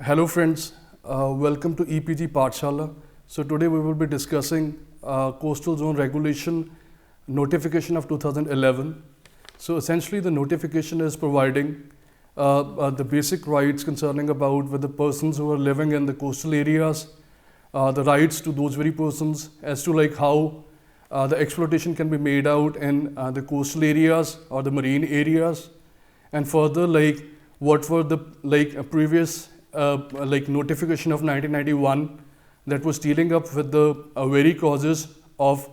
Hello friends, welcome to EPG Pathshala. So today we will be discussing Coastal Zone Regulation Notification of 2011. So essentially the notification is providing the basic rights concerning about with the persons who are living in the coastal areas, the rights to those very persons as to like how the exploitation can be made out in the coastal areas or the marine areas, and further like what were the previous notification of 1991 that was dealing up with the very causes of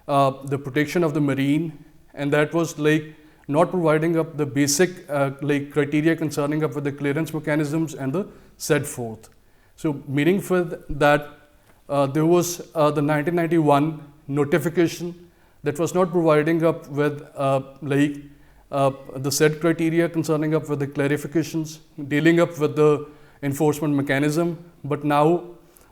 the protection of the marine, and that was like not providing up the basic criteria concerning up with the clearance mechanisms and the set forth. So meaning for that there was the 1991 notification that was not providing up with the set criteria concerning up with the clarifications, dealing up with the enforcement mechanism, but now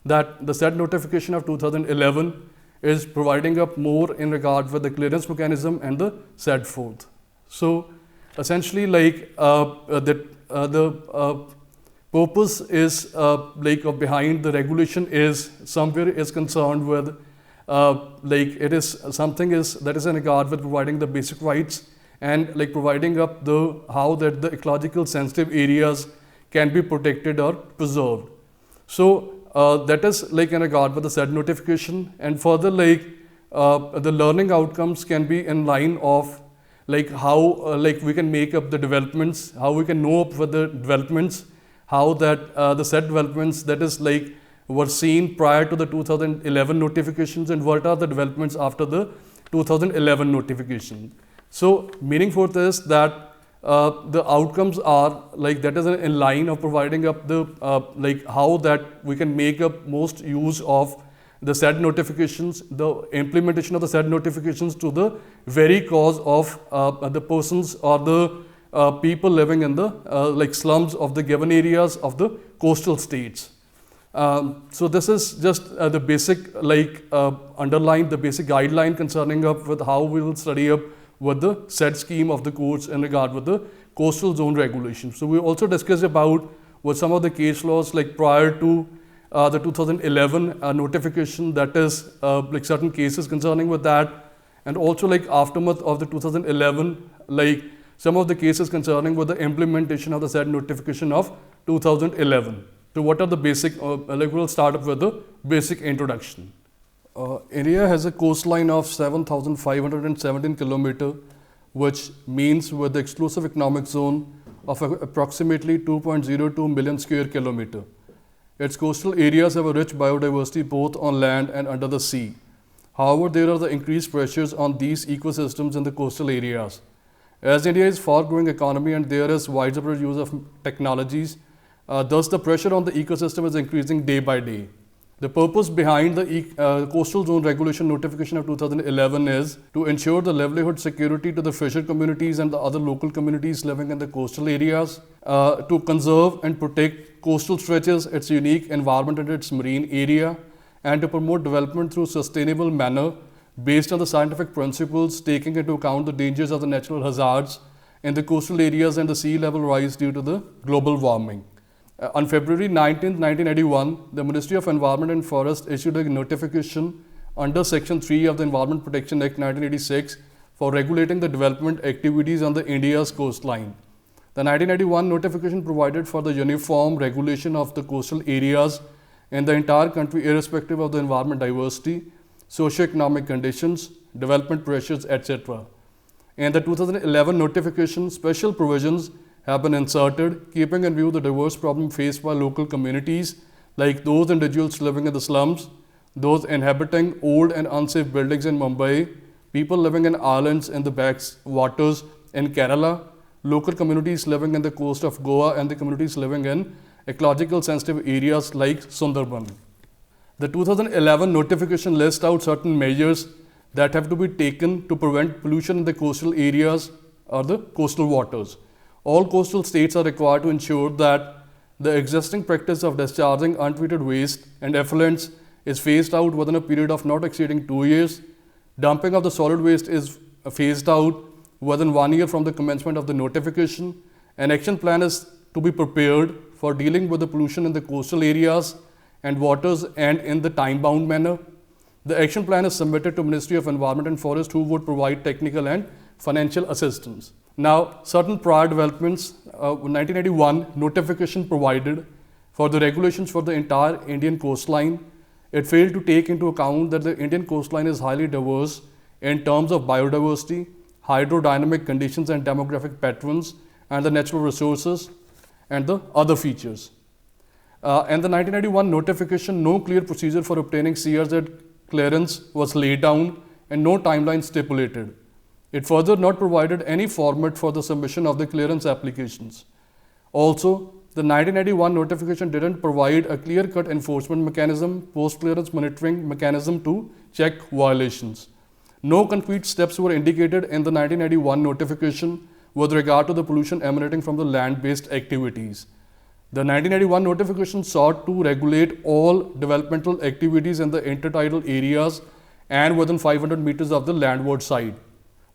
that the set notification of 2011 is providing up more in regard with the clearance mechanism and the set forth. So essentially the purpose is behind the regulation is somewhere is concerned with it is something is that is in regard with providing the basic rights and like providing up the how that the ecological sensitive areas can be protected or preserved. So that is like in regard with the said notification, and further the learning outcomes can be in line of like how we can make up the developments, how we can know up with the developments, how that the said developments that is like were seen prior to the 2011 notifications and what are the developments after the 2011 notification. So meaning for this that the outcomes are like that is in line of providing up the how that we can make up most use of the said notifications, the implementation of the said notifications to the very cause of the persons or the people living in the slums of the given areas of the coastal states. So this is just the basic underline the basic guideline concerning up with how we will study up with the said scheme of the courts in regard with the coastal zone regulation. So we also discussed about what some of the case laws like prior to the 2011 notification, that is like certain cases concerning with that, and also like aftermath of the 2011 like some of the cases concerning with the implementation of the said notification of 2011. So what are the basic we'll start up with the basic introduction. India has a coastline of 7,517 kilometer, which means with the exclusive economic zone of approximately 2.02 million square kilometer. Its coastal areas have a rich biodiversity both on land and under the sea. However, there are the increased pressures on these ecosystems in the coastal areas. As India is far-growing economy and there is widespread use of technologies, thus the pressure on the ecosystem is increasing day by day. The purpose behind the Coastal Zone Regulation Notification of 2011 is to ensure the livelihood security to the fisher communities and the other local communities living in the coastal areas, to conserve and protect coastal stretches, its unique environment and its marine area, and to promote development through sustainable manner based on the scientific principles, taking into account the dangers of the natural hazards in the coastal areas and the sea level rise due to the global warming. On February 19, 1981, the Ministry of Environment and Forest issued a notification under Section 3 of the Environment Protection Act 1986 for regulating the development activities on the India's coastline. The 1991 notification provided for the uniform regulation of the coastal areas in the entire country irrespective of the environment diversity, socio-economic conditions, development pressures, etc. In the 2011 notification, special provisions have been inserted, keeping in view the diverse problem faced by local communities like those individuals living in the slums, those inhabiting old and unsafe buildings in Mumbai, people living in islands in the backwaters in Kerala, local communities living in the coast of Goa, and the communities living in ecological sensitive areas like Sundarban. The 2011 notification lists out certain measures that have to be taken to prevent pollution in the coastal areas or the coastal waters. All coastal states are required to ensure that the existing practice of discharging untreated waste and effluents is phased out within a period of not exceeding 2 years. Dumping of the solid waste is phased out within 1 year from the commencement of the notification. An action plan is to be prepared for dealing with the pollution in the coastal areas and waters and in the time-bound manner. The action plan is submitted to Ministry of Environment and Forest, who would provide technical and financial assistance. Now, certain prior developments, 1981 notification provided for the regulations for the entire Indian coastline. It failed to take into account that the Indian coastline is highly diverse in terms of biodiversity, hydrodynamic conditions and demographic patterns, and the natural resources and the other features. And the 1991 notification, no clear procedure for obtaining CRZ clearance was laid down and no timeline stipulated. It further not provided any format for the submission of the clearance applications. Also, the 1991 notification didn't provide a clear-cut enforcement mechanism, post-clearance monitoring mechanism to check violations. No concrete steps were indicated in the 1991 notification with regard to the pollution emanating from the land-based activities. The 1991 notification sought to regulate all developmental activities in the intertidal areas and within 500 meters of the landward side.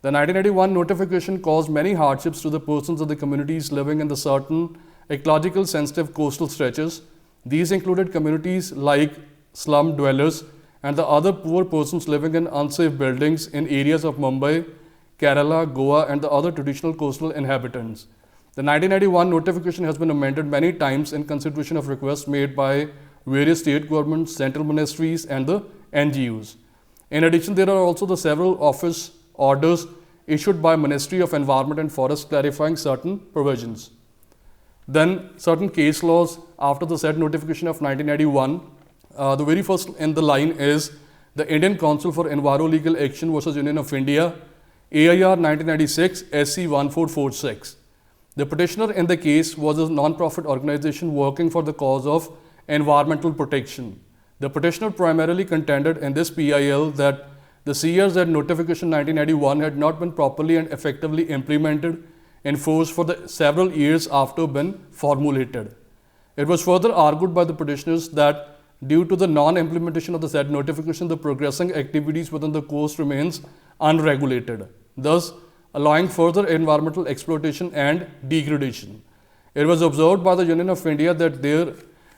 The 1991 notification caused many hardships to the persons of the communities living in the certain ecological sensitive coastal stretches. These included communities like slum dwellers and the other poor persons living in unsafe buildings in areas of Mumbai, Kerala, Goa, and the other traditional coastal inhabitants. The 1991 notification has been amended many times in consideration of requests made by various state governments, central ministries, and the NGOs. In addition, there are also the several office orders issued by Ministry of Environment and Forest clarifying certain provisions. Then certain case laws after the said notification of 1991. The very first in the line is the Indian Council for Enviro-Legal Action versus Union of India, AIR 1996 SC 1446. The petitioner in the case was a non-profit organization working for the cause of environmental protection. The petitioner primarily contended in this PIL that the CRZ notification 1991 had not been properly and effectively implemented in force for the several years after been formulated. It was further argued by the petitioners that due to the non-implementation of the said notification, the progressing activities within the coast remains unregulated, thus allowing further environmental exploitation and degradation. It was observed by the Union of India that there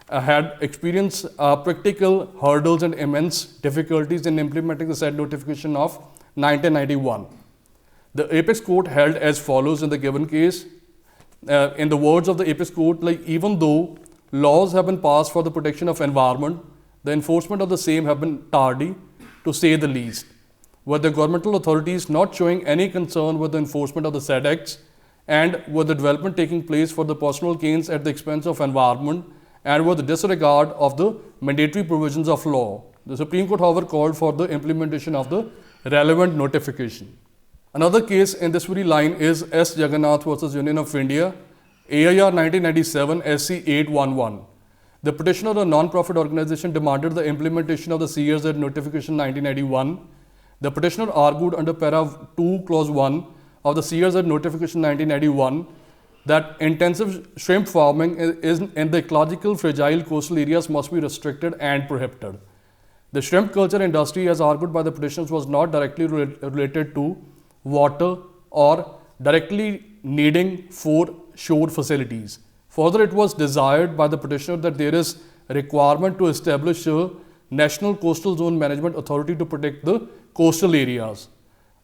had experienced practical hurdles and immense difficulties in implementing the said notification of 1991. The Apex Court held as follows in the given case. In the words of the Apex Court, like even though laws have been passed for the protection of environment, the enforcement of the same have been tardy, to say the least, with the governmental authorities not showing any concern with the enforcement of the said acts and with the development taking place for the personal gains at the expense of environment and with the disregard of the mandatory provisions of law. The Supreme Court, however, called for the implementation of the relevant notification. Another case in this very line is S. Jagannath versus Union of India, AIR 1997 SC 811. The petitioner, a non-profit organization, demanded the implementation of the CRZ notification 1991. The petitioner argued under para 2 clause 1 of the CRZ notification 1991 that intensive shrimp farming in the ecological fragile coastal areas must be restricted and prohibited. The shrimp culture industry, as argued by the petitioners, was not directly related to water or directly needing for shore facilities. Further, it was desired by the petitioner that there is a requirement to establish a National Coastal Zone Management Authority to protect the coastal areas.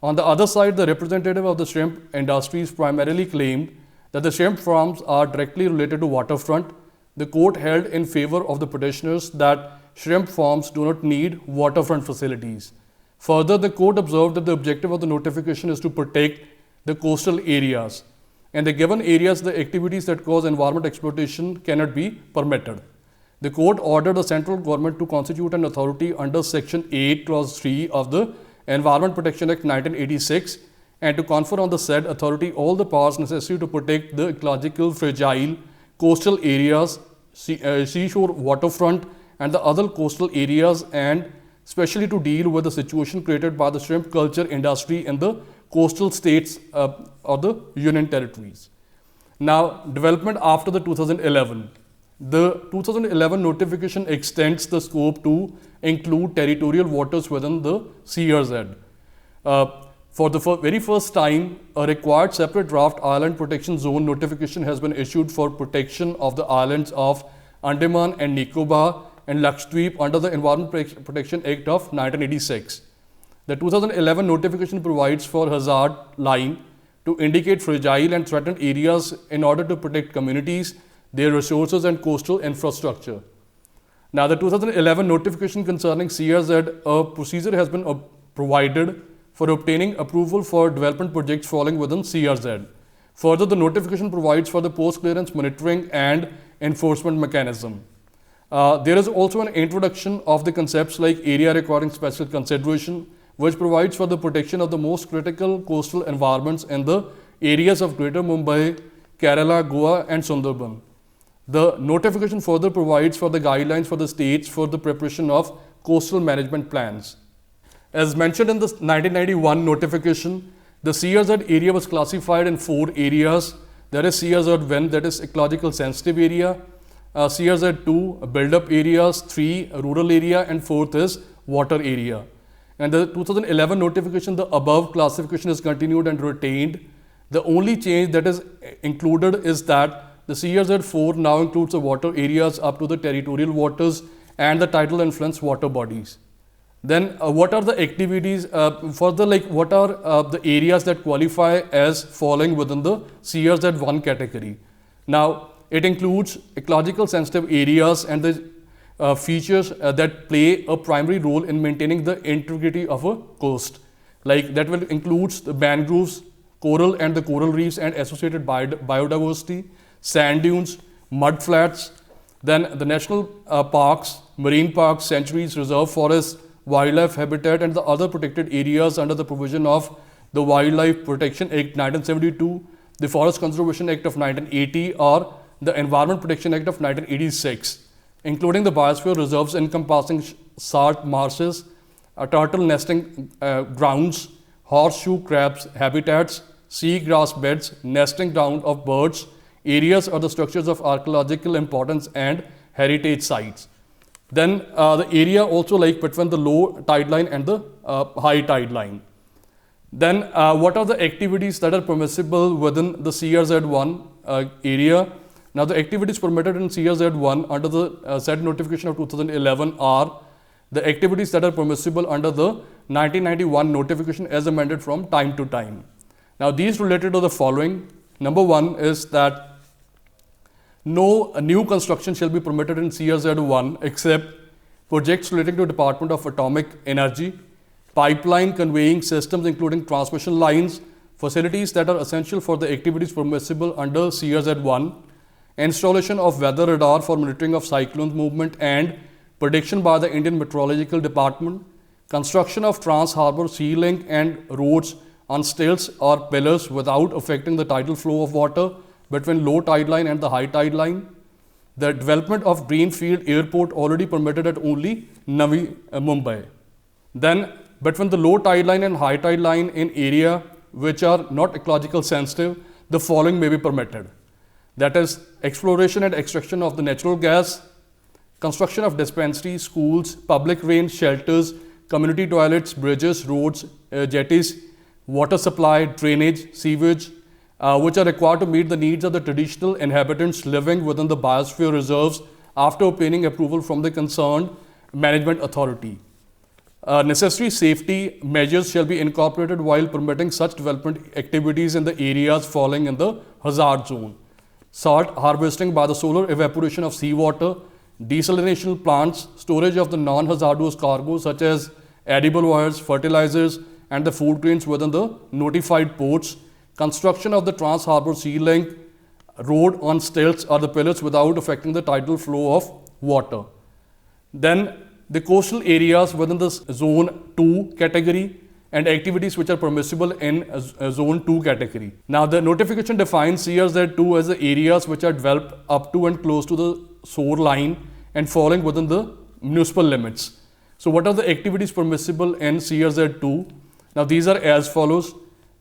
On the other side, the representative of the shrimp industries primarily claimed that the shrimp farms are directly related to waterfront. The court held in favor of the petitioners that shrimp farms do not need waterfront facilities. Further, the court observed that the objective of the notification is to protect the coastal areas. In the given areas, the activities that cause environment exploitation cannot be permitted. The court ordered the central government to constitute an authority under Section 8, Clause 3 of the Environment Protection Act 1986 and to confer on the said authority all the powers necessary to protect the ecological fragile coastal areas, seashore waterfront and the other coastal areas, and especially to deal with the situation created by the shrimp culture industry in the coastal states of the Union territories. Now, development after the 2011. The 2011 notification extends the scope to include territorial waters within the CRZ. For the very first time, a required separate draft island protection zone notification has been issued for protection of the islands of Andaman and Nicobar and Lakshadweep under the Environment Protection Act of 1986. The 2011 notification provides for hazard line to indicate fragile and threatened areas in order to protect communities, their resources and coastal infrastructure. Now, the 2011 notification concerning CRZ, a procedure has been provided for obtaining approval for development projects falling within CRZ. Further, the notification provides for the post-clearance monitoring and enforcement mechanism. There is also an introduction of the concepts like area requiring special consideration, which provides for the protection of the most critical coastal environments in the areas of Greater Mumbai, Kerala, Goa and Sundarban. The notification further provides for the guidelines for the states for the preparation of coastal management plans. As mentioned in the 1991 notification, the CRZ area was classified in 4 areas. There is CRZ1, that is ecological sensitive area, CRZ2, build-up areas, 3, rural area, and 4th is water area. And the 2011 notification, the above classification is continued and retained. The only change that is included is that the CRZ4 now includes the water areas up to the territorial waters and the tidal influence water bodies. Then what are the activities, further like what are the areas that qualify as falling within the CRZ1 category? Now, it includes ecological sensitive areas and the features that play a primary role in maintaining the integrity of a coast. Like that will includes the mangroves, coral and the coral reefs and associated biodiversity, sand dunes, mud flats, then the national parks, marine parks, sanctuaries, reserve forests, wildlife habitat and the other protected areas under the provision of the Wildlife Protection Act 1972, the Forest Conservation Act of 1980 or the Environment Protection Act of 1986, including the biosphere reserves encompassing salt marshes, turtle nesting grounds, horseshoe crabs habitats, seagrass beds, nesting ground of birds, areas or the structures of archaeological importance and heritage sites. Then the area also like between the low tide line and the high tide line. Then what are the activities that are permissible within the CRZ1 area? Now the activities permitted in CRZ1 under the said notification of 2011 are the activities that are permissible under the 1991 notification as amended from time to time. Now these related to the following. Number 1 is that no new construction shall be permitted in CRZ1 except projects relating to Department of Atomic Energy, pipeline conveying systems including transmission lines, facilities that are essential for the activities permissible under CRZ1, installation of weather radar for monitoring of cyclone movement and prediction by the Indian Meteorological Department, construction of trans-harbour sea link and roads on stilts or pillars without affecting the tidal flow of water between low tide line and the high tide line, the development of greenfield airport already permitted at only Navi Mumbai. Then between the low tide line and high tide line in area which are not ecological sensitive, the following may be permitted. That is exploration and extraction of the natural gas, construction of dispensaries, schools, public rain shelters, community toilets, bridges, roads, jetties, water supply, drainage, sewage, which are required to meet the needs of the traditional inhabitants living within the biosphere reserves after obtaining approval from the concerned management authority. Necessary safety measures shall be incorporated while permitting such development activities in the areas falling in the hazard zone. Salt harvesting by the solar evaporation of seawater, desalination plants, storage of the non-hazardous cargo such as edible oils, fertilizers and the food grains within the notified ports, construction of the trans-harbour sea link, road on stilts or the pillars without affecting the tidal flow of water. Then the coastal areas within the zone 2 category and activities which are permissible in zone 2 category. Now the notification defines CRZ2 as the areas which are developed up to and close to the shore line and falling within the municipal limits. So what are the activities permissible in CRZ2? Now these are as follows.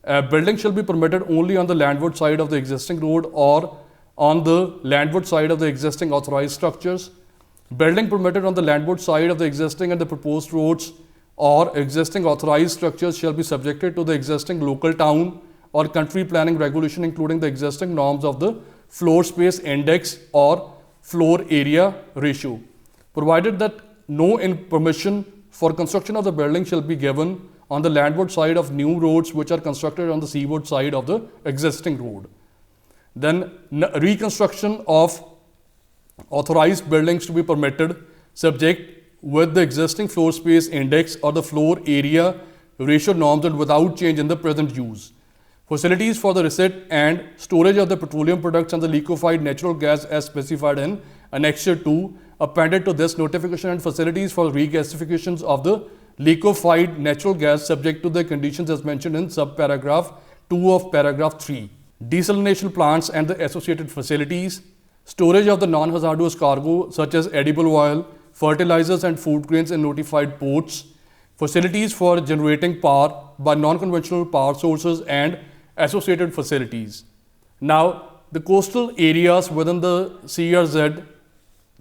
Building shall be permitted only on the landward side of the existing road or on the landward side of the existing authorized structures. Building permitted on the landward side of the existing and the proposed roads or existing authorized structures shall be subjected to the existing local town or country planning regulation, including the existing norms of the floor space index or floor area ratio, provided that no permission for construction of the building shall be given on the landward side of new roads which are constructed on the seaward side of the existing road. Then reconstruction of authorized buildings to be permitted subject with the existing floor space index or the floor area ratio norms and without change in the present use. Facilities for the receipt and storage of the petroleum products and the liquefied natural gas as specified in Annexure 2 appended to this notification, and facilities for regasifications of the liquefied natural gas subject to the conditions as mentioned in subparagraph 2 of paragraph 3. Desalination plants and the associated facilities, storage of the non-hazardous cargo such as edible oil, fertilizers and food grains in notified ports, facilities for generating power by non-conventional power sources and associated facilities. Now, the coastal areas within the CRZ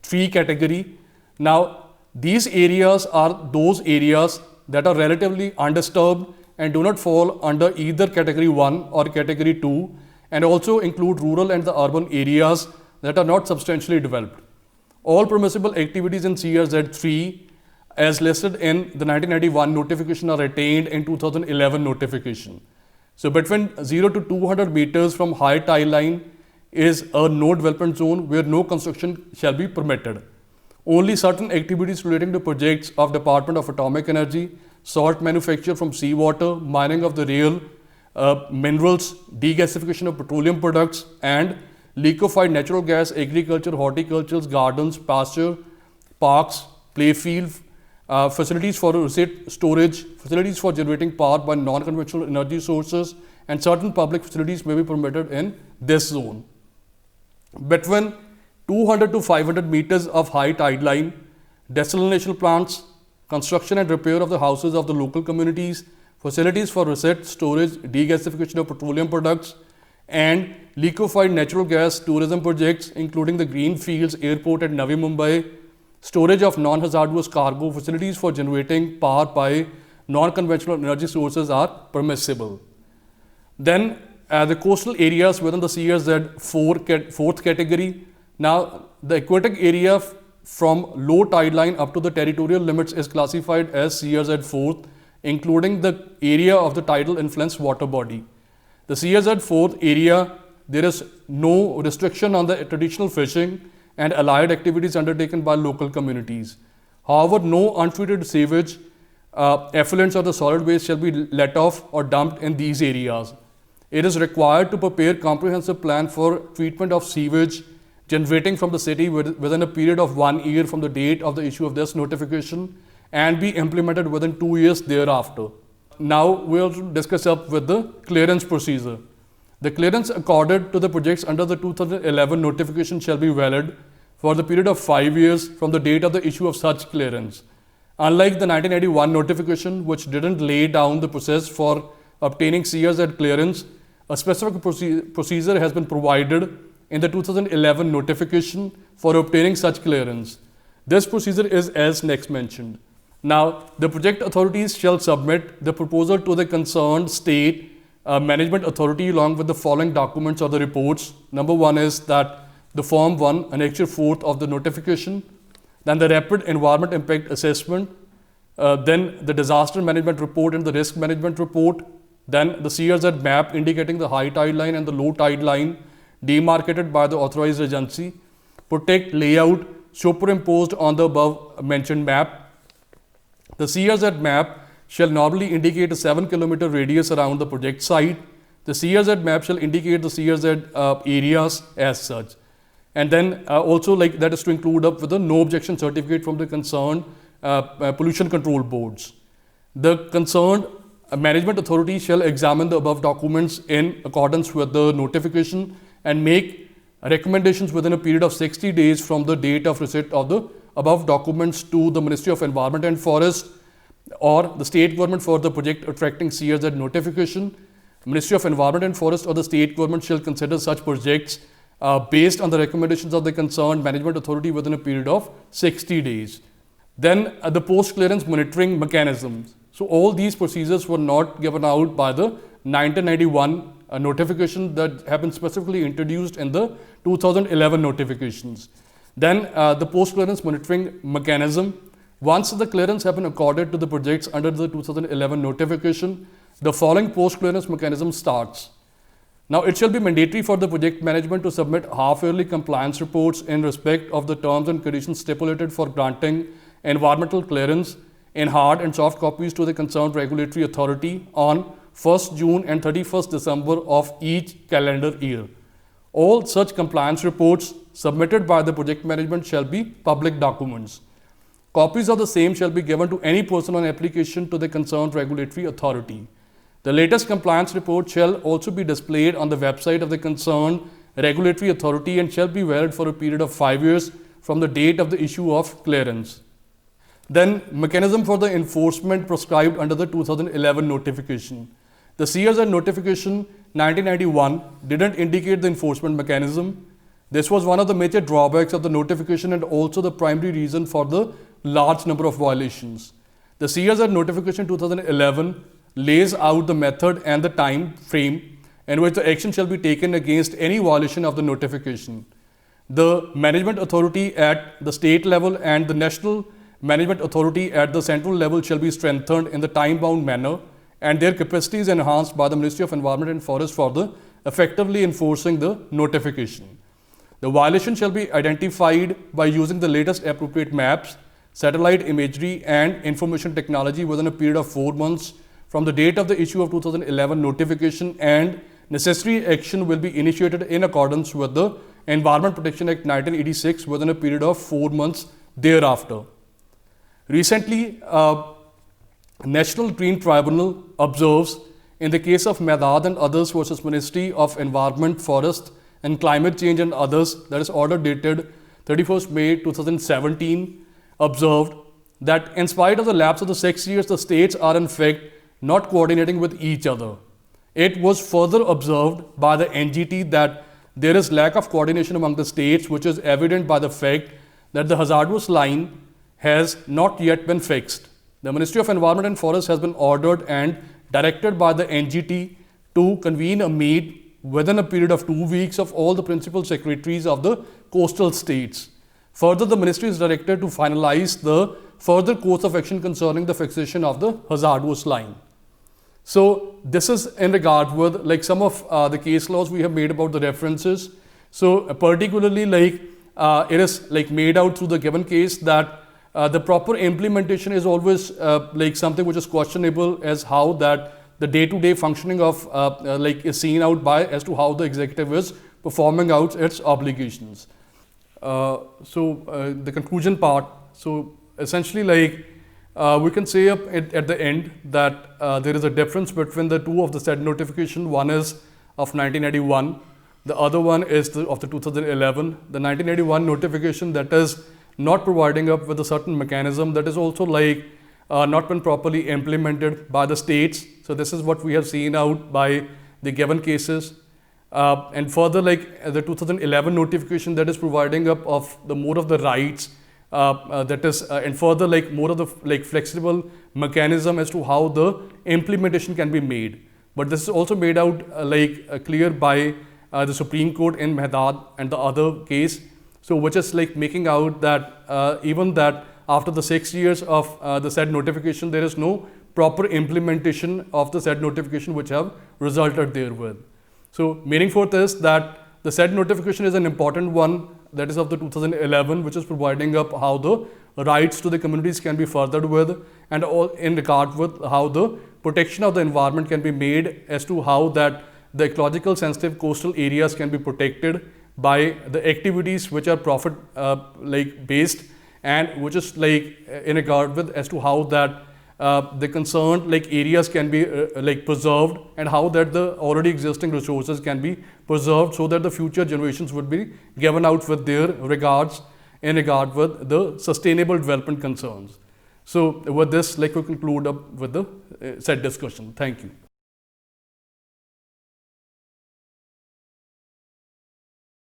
3 category. Now, these areas are those areas that are relatively undisturbed and do not fall under either category 1 or category 2, and also include rural and the urban areas that are not substantially developed. All permissible activities in CRZ 3 as listed in the 1991 notification are attained in 2011 notification. So between 0 to 200 meters from high tide line is a no development zone where no construction shall be permitted. Only certain activities relating to projects of Department of Atomic Energy, salt manufacture from seawater, mining of the rare minerals, degasification of petroleum products, and liquefied natural gas, agriculture, horticulture, gardens, pasture, parks, playfield, facilities for receipt storage, facilities for generating power by non-conventional energy sources, and certain public facilities may be permitted in this zone. Between 200 to 500 meters of high tide line, desalination plants, construction and repair of the houses of the local communities, facilities for receipt, storage, degasification of petroleum products, and liquefied natural gas tourism projects, including the green fields airport at Navi Mumbai, storage of non-hazardous cargo, facilities for generating power by non-conventional energy sources are permissible. Then the coastal areas within the CRZ 4th category. Now, the aquatic area from low tide line up to the territorial limits is classified as CRZ 4th, including the area of the tidal influence water body. The CRZ 4th area, there is no restriction on the traditional fishing and allied activities undertaken by local communities. However, no untreated sewage, effluents or the solid waste shall be let off or dumped in these areas. It is required to prepare comprehensive plan for treatment of sewage generating from the city within a period of 1 year from the date of the issue of this notification and be implemented within 2 years thereafter. Now we'll discuss up with the clearance procedure. The clearance accorded to the projects under the 2011 notification shall be valid for the period of 5 years from the date of the issue of such clearance. Unlike the 1981 notification, which didn't lay down the process for obtaining CRZ clearance, a specific procedure has been provided in the 2011 notification for obtaining such clearance. This procedure is as next mentioned. Now, the project authorities shall submit the proposal to the concerned state management authority along with the following documents or the reports. Number one is that the Form 1, Annexure 4th of the notification, then the Rapid Environment Impact Assessment, then the Disaster Management Report and the Risk Management Report, then the CRZ map indicating the high tide line and the low tide line demarcated by the authorized agency, protect layout superimposed on the above mentioned map. The CRZ map shall normally indicate a 7-kilometer radius around the project site. The CRZ map shall indicate the CRZ areas as such. And then also like that is to include up with a no objection certificate from the concerned pollution control boards. The concerned management authority shall examine the above documents in accordance with the notification and make recommendations within a period of 60 days from the date of receipt of the above documents to the Ministry of Environment and Forest or the state government for the project attracting CRZ notification. Ministry of Environment and Forest or the state government shall consider such projects based on the recommendations of the concerned management authority within a period of 60 days. Then the post-clearance monitoring mechanisms. So all these procedures were not given out by the 1991 notification that have been specifically introduced in the 2011 notifications. Then the post-clearance monitoring mechanism. Once the clearance have been accorded to the projects under the 2011 notification, the following post-clearance mechanism starts. Now, it shall be mandatory for the project management to submit half-yearly compliance reports in respect of the terms and conditions stipulated for granting environmental clearance in hard and soft copies to the concerned regulatory authority on 1st June and 31st December of each calendar year. All such compliance reports submitted by the project management shall be public documents. Copies of the same shall be given to any person on application to the concerned regulatory authority. The latest compliance report shall also be displayed on the website of the concerned regulatory authority and shall be valid for a period of 5 years from the date of the issue of clearance. Then, mechanism for the enforcement prescribed under the 2011 notification. The CRZ notification 1991 didn't indicate the enforcement mechanism. This was one of the major drawbacks of the notification and also the primary reason for the large number of violations. The CRZ notification 2011 lays out the method and the time frame in which the action shall be taken against any violation of the notification. The management authority at the state level and the national management authority at the central level shall be strengthened in the time-bound manner and their capacities enhanced by the Ministry of Environment and Forest for the effectively enforcing the notification. The violation shall be identified by using the latest appropriate maps, satellite imagery and information technology within a period of 4 months from the date of the issue of 2011 notification, and necessary action will be initiated in accordance with the Environment Protection Act 1986 within a period of 4 months thereafter. Recently, National Green Tribunal observes in the case of Medad and others versus Ministry of Environment, Forest and Climate Change and others, that is order dated 31st May 2017, observed that in spite of the lapse of the 6 years, the states are in fact not coordinating with each other. It was further observed by the NGT that there is lack of coordination among the states, which is evident by the fact that the hazardous line has not yet been fixed. The Ministry of Environment and Forest has been ordered and directed by the NGT to convene a meet within a period of 2 weeks of all the principal secretaries of the coastal states. Further, the ministry is directed to finalize the further course of action concerning the fixation of the hazardous line. So this is in regard with like some of the case laws we have made about the references. So particularly like it is like made out through the given case that the proper implementation is always like something which is questionable as how that the day-to-day functioning of like is seen out by as to how the executive is performing out its obligations. The conclusion part. So essentially like we can say up at the end that there is a difference between the two of the said notification. One is of 1981, the other one is of the 2011. The 1981 notification that is not providing up with a certain mechanism that is also like not been properly implemented by the states. So this is what we have seen out by the given cases. And further like the 2011 notification that is providing up of the more of the rights that is and further like more of the like flexible mechanism as to how the implementation can be made. But this is also made out clear by the Supreme Court in Medad and the other case. So which is like making out that even that after the 6 years of the said notification, there is no proper implementation of the said notification which have resulted therewith. So meaning forth is that the said notification is an important one, that is of the 2011, which is providing up how the rights to the communities can be furthered with, and all in regard with how the protection of the environment can be made as to how that the ecological sensitive coastal areas can be protected by the activities which are profit based, and which is like in regard with as to how that the concerned like areas can be preserved, and how that the already existing resources can be preserved so that the future generations would be given out with their regards in regard with the sustainable development concerns. So with this, like we conclude up with the said discussion. Thank you.